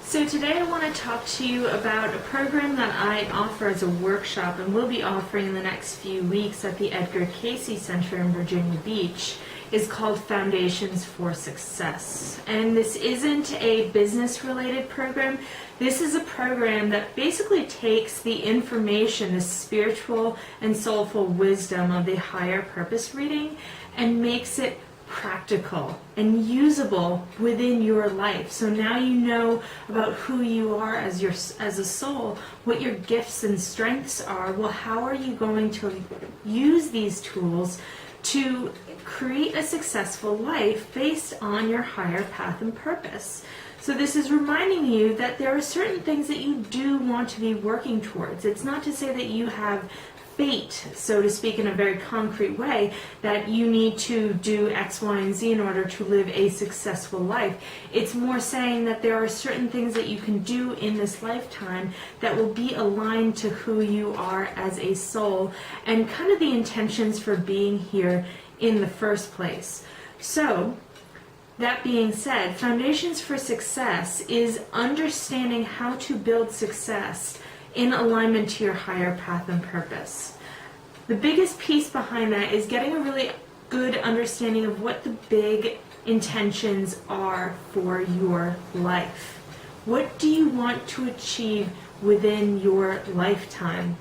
So today I want to talk to you about a program that I offer as a workshop and will be offering in the next few weeks at the Edgar Cayce Center in Virginia Beach. It's called Foundations for Success. And this isn't a business-related program. This is a program that basically takes the information, the spiritual and soulful wisdom of the higher purpose reading and makes it practical and usable within your life. So now you know about who you are as a soul, what your gifts and strengths are. Well, how are you going to use these tools to create a successful life based on your higher path and purpose? So this is reminding you that there are certain things that you do want to be working towards. It's not to say that you have fate, so to speak, in a very concrete way, that you need to do X, Y, and Z in order to live a successful life. It's more saying that there are certain things that you can do in this lifetime that will be aligned to who you are as a soul and kind of the intentions for being here in the first place. So, that being said, Foundations for Success is understanding how to build success in alignment to your higher path and purpose. The biggest piece behind that is getting a really good understanding of what the big intentions are for your life. What do you want to achieve within your lifetime?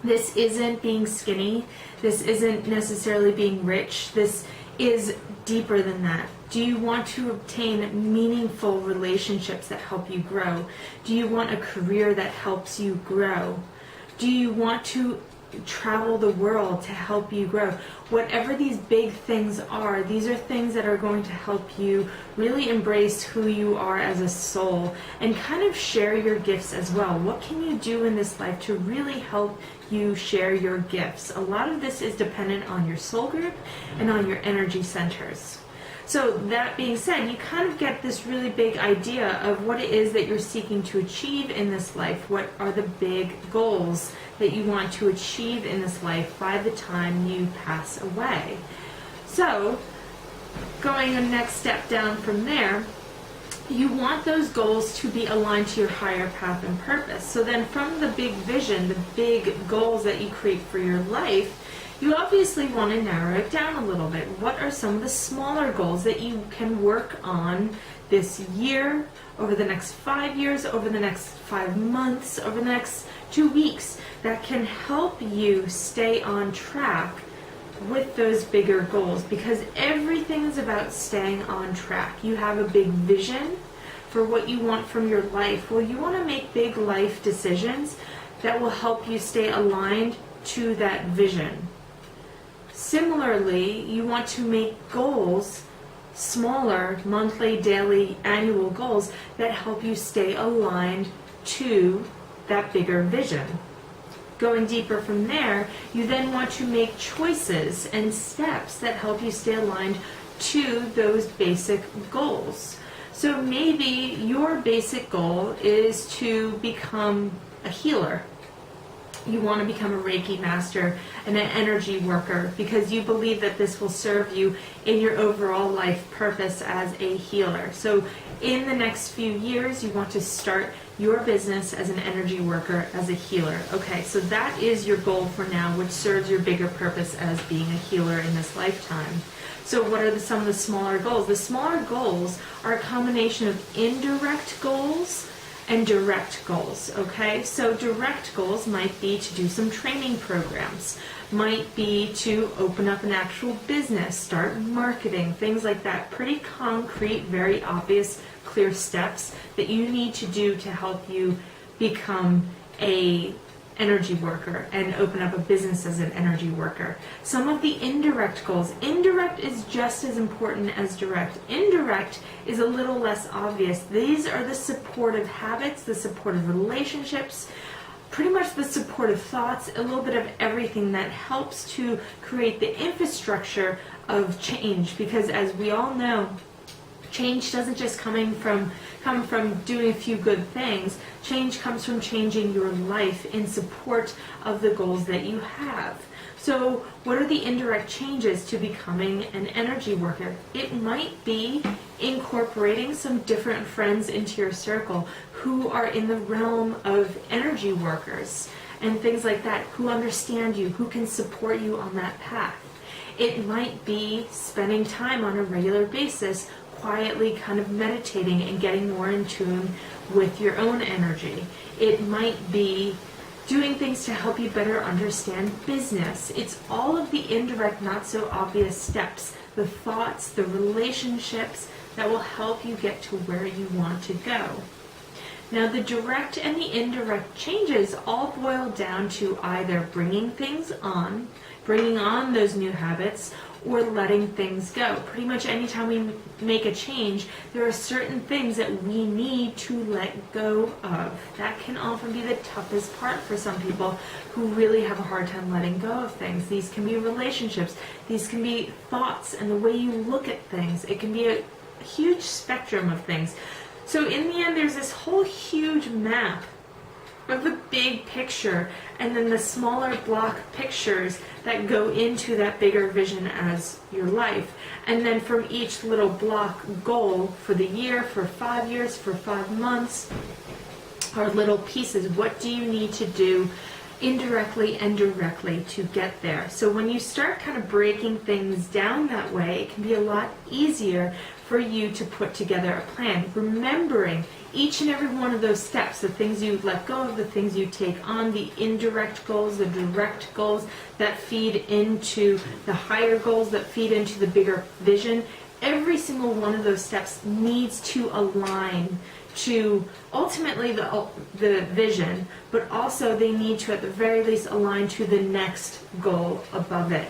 This isn't being skinny. This isn't necessarily being rich. This is deeper than that. Do you want to obtain meaningful relationships that help you grow? Do you want a career that helps you grow? Do you want to travel the world to help you grow? Whatever these big things are, these are things that are going to help you really embrace who you are as a soul and kind of share your gifts as well. What can you do in this life to really help you share your gifts? A lot of this is dependent on your soul group and on your energy centers. So that being said, you kind of get this really big idea of what it is that you're seeking to achieve in this life. What are the big goals that you want to achieve in this life by the time you pass away? So, going a next step down from there, you want those goals to be aligned to your higher path and purpose. So then from the big vision, the big goals that you create for your life, you obviously want to narrow it down a little bit. What are some of the smaller goals that you can work on this year, over the next 5 years, over the next 5 months, over the next 2 weeks, that can help you stay on track with those bigger goals? Because everything is about staying on track. You have a big vision for what you want from your life. Well, you want to make big life decisions that will help you stay aligned to that vision. Similarly, you want to make goals, smaller, monthly, daily, annual goals that help you stay aligned to that bigger vision. Going deeper from there, you then want to make choices and steps that help you stay aligned to those basic goals. So maybe your basic goal is to become a healer. You want to become a Reiki master and an energy worker because you believe that this will serve you in your overall life purpose as a healer. So in the next few years, you want to start your business as an energy worker, as a healer. Okay, so that is your goal for now, which serves your bigger purpose as being a healer in this lifetime. So what are some of the smaller goals? The smaller goals are a combination of indirect goals and direct goals, okay? So direct goals might be to do some training programs, might be to open up an actual business, start marketing, things like that. Pretty concrete, very obvious, clear steps that you need to do to help you become a energy worker and open up a business as an energy worker. Some of the indirect goals. Indirect is just as important as direct. Indirect is a little less obvious. These are the supportive habits, the supportive relationships, pretty much the supportive thoughts, a little bit of everything that helps to create the infrastructure of change. Because as we all know, change doesn't just come from doing a few good things. Change comes from changing your life in support of the goals that you have. So what are the indirect changes to becoming an energy worker? It might be incorporating some different friends into your circle who are in the realm of energy workers and things like that, who understand you, who can support you on that path. It might be spending time on a regular basis, quietly kind of meditating and getting more in tune with your own energy. It might be doing things to help you better understand business. It's all of the indirect, not so obvious steps, the thoughts, the relationships that will help you get to where you want to go. Now, the direct and the indirect changes all boil down to either bringing on those new habits, or letting things go. Pretty much anytime we make a change, there are certain things that we need to let go of. That can often be the toughest part for some people who really have a hard time letting go of things. These can be relationships, these can be thoughts and the way you look at things. It can be a huge spectrum of things. So in the end, there's this whole huge map of the big picture, and then the smaller block pictures that go into that bigger vision as your life. And then from each little block goal for the year, for 5 years, for 5 months, are little pieces. What do you need to do indirectly and directly to get there? So when you start kind of breaking things down that way, it can be a lot easier for you to put together a plan, remembering each and every one of those steps, the things you let go of, the things you take on, the indirect goals, the direct goals that feed into the higher goals, that feed into the bigger vision. Every single one of those steps needs to align to ultimately the vision, but also they need to at the very least align to the next goal above it.